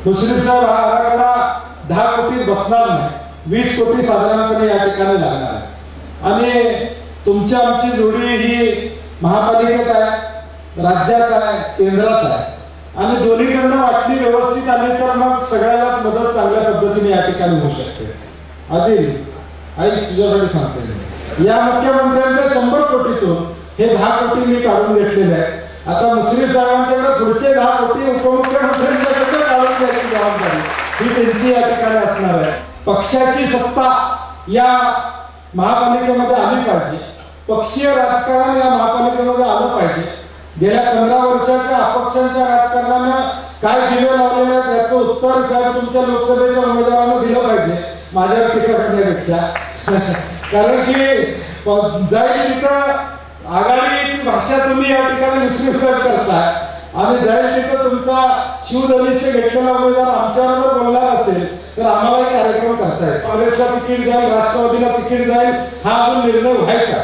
मुश्रीफ साहेब हा आराखडा 10 कोटी बसणार नाही, 20 कोटी साधारणपणे या ठिकाणी लागणार आहे. आणि तुमची आमची जोडी ही महापालिकेत आहे, राज्यात आहे, केंद्रात आहे आणि दोन्हीकडनं वाटणी व्यवस्थित आली तर मग सगळ्यालाच मदत चांगल्या पद्धतीने या ठिकाणी होऊ शकते. आदिल आई तुझ्यासाठी सांगते, या मुख्यमंत्र्यांच्या 100 कोटीतून हे 10 कोटी मी काढून घेतलेले आहे. आता मुश्रीफ साहेबांच्याकडे पुढचे 10 कोटी उपमुख्यमंत्र्यांच्याकडे काढून घ्यायची जबाबदारी ही त्यांची या ठिकाणी असणार आहे. पक्षाची सत्ता या महापालिकेमध्ये आली पाहिजे, पक्षीय राजकारण या महापालिकेमध्ये आलं पाहिजे. गेल्या 15 वर्षाच्या अपक्षांच्या राजकारणानं काय दिवे लावलेले आहेत याचं उत्तर साहेब तुमच्या लोकसभेच्या उमेदवारांना दिलं पाहिजे माझ्यावर टीका करण्यापेक्षा. कारण की जाईल तिथं आघाडीची भाषा तुम्ही या ठिकाणी विश्लेषण करताय आणि जाईल तिथं तुमचा शिवधनुष्य घेतलेला उमेदवार आमच्याबरोबर बोलणार असेल तर आम्हालाही कार्यक्रम करतायत. काँग्रेसला तिकीट जाईल, राष्ट्रवादीला तिकीट जाईल, हा अजून निर्णय व्हायचा.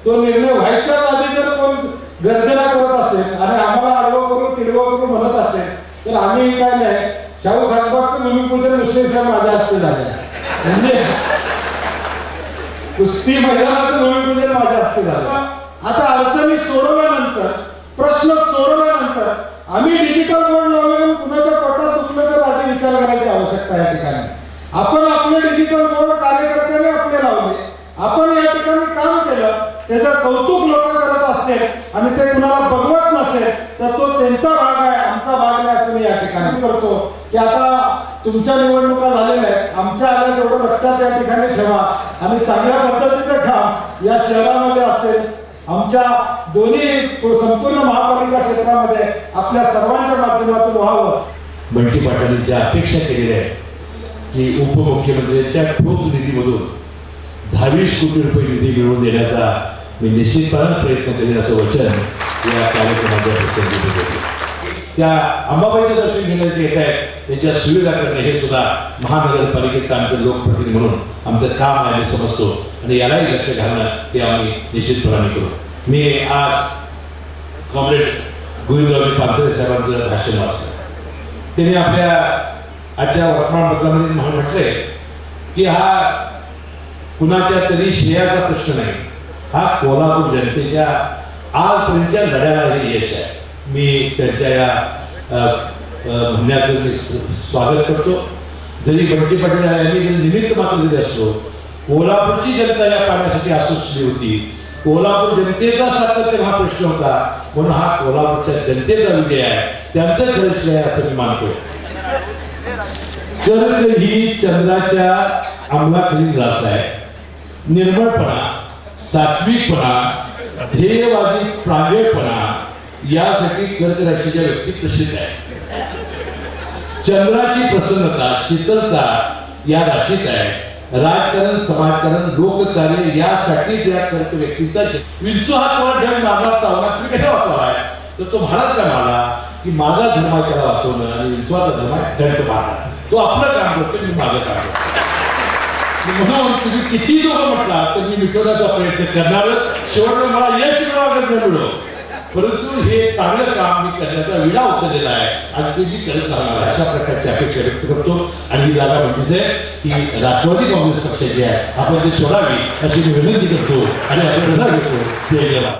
तो निर्णय व्हायच्याच आधी जर कोण गर्जना करत असेल आणि आम्हाला आडवं करून तिरवं करून म्हणत असेल तर आम्ही काय नाही, शाहू खासबागचं भूमिपूजन मुश्रीफ साहेब माझ्या हस्ते झाले, म्हणजे कुस्ती मैदानाचं भूमिपूजन माझ्या हस्ते झालं. आता अडचणी सोडवल्यानंतर, प्रश्न सोडवल्यानंतर आम्ही डिजिटल बोर्ड लावल्यावर कुणाच्या पोटात दुखलं तर आधी विचार करायची आवश्यकता या ठिकाणी. आपण आपले डिजिटल बोर्ड कार्यकर्त्यांनी आपले लावले, आपण या ठिकाणी काम केलं, त्याचं कौतुक लोक करत असतील आणि ते कुणाला बघवत नसेल तर तो त्यांचा भाग आहे, आमचा भाग नाही असं मी या ठिकाणी करतो. की आता तुमच्या निवडणुका झालेल्या आहेत, आमच्या आल्या तेवढं लक्षात या ठिकाणी ठेवा आणि चांगल्या पद्धतीचं काम या शहरामध्ये असेल, आमच्या दोन्ही संपूर्ण महापालिका क्षेत्रामध्ये आपल्या सर्वांच्या माध्यमातून व्हावं. बंटी पाटलांनी ज्या अपेक्षा केलेल्या आहेत की उपमुख्यमंत्र्यांच्या ठोक निधीमधून 10-20 कोटी रुपये निधी मिळवून देण्याचा मी निश्चितपणे प्रयत्न करेन असं वचन या कार्यक्रमाच्या प्रसंगी देतो. त्या अंबाबाईचं दर्शन घेण्याचे येत आहेत त्याच्या सुविधा करणे हे सुद्धा महानगरपालिकेचं आमचं लोकप्रतिनिधी म्हणून आमचं काम आहे मी समजतो आणि यालाही लक्ष घालणं ते आम्ही निश्चितपणे करू. मी आज कॉम्रेड गोविंदराव पानसरे साहेबांचं भाषण वाचलं. त्यांनी आपल्या आजच्या वर्तमानपत्रामध्ये म्हटलंय की हा कुणाच्या तरी श्रेयाचा प्रश्न नाही, हा कोल्हापूर जनतेच्या आजपर्यंतच्या लढ्याला हे यश आहे. मी त्यांच्या या म्हणण्याचं मी स्वागत करतो. जरी बंटी पाटील यांनी निमित्त मात्र दिले असतो, कोल्हापूरची जनता या पाण्यासाठी आसुसली होती, कोल्हापूर जनतेचा सातत्य हा प्रश्न होता, म्हणून हा कोल्हापूरच्या जनतेचा विजय आहे, त्यांचं खरं श्रेय असं मी मानतो. तर ही चंद्राच्या अंमलाखाली जात आहे. निर्मळपणा, सात्विकपणा, ध्येयवादी प्रांजळपणा यासाठी कर्क राशीच्या व्यक्ती प्रसिद्ध आहे. चंद्राची प्रसन्नता, शीतलता या राशीत आहे. राजकारण, समाजकारण, लोककार्य यासाठी या कर्क व्यक्तीचा विंचू हा थोडा ढग मारणार चावला तुम्ही कशा वाचवा आहे तर तो महाराज काय मारला की माझा धर्म आहे त्याला वाचवणं आणि विंचवाचा धर्म आहे ढग मारणार. तो आपलं काम करतो, मी माझं काम करतो. म्हणून तुम्ही किती लोक म्हटला तर मी मिटवण्याचा प्रयत्न करणारच. शेवटला मला यश मिळो, परंतु हे चांगलं काम मी करण्याचा विडा उचललेला आहे आणि ते मी करत राहणार आहे अशा प्रकारची अपेक्षा व्यक्त करतो. आणि ही जागा म्हणजे की राष्ट्रवादी काँग्रेस पक्षाची आहे, आपण ती सोडावी अशी मी विनंती करतो आणि आपण घेतो.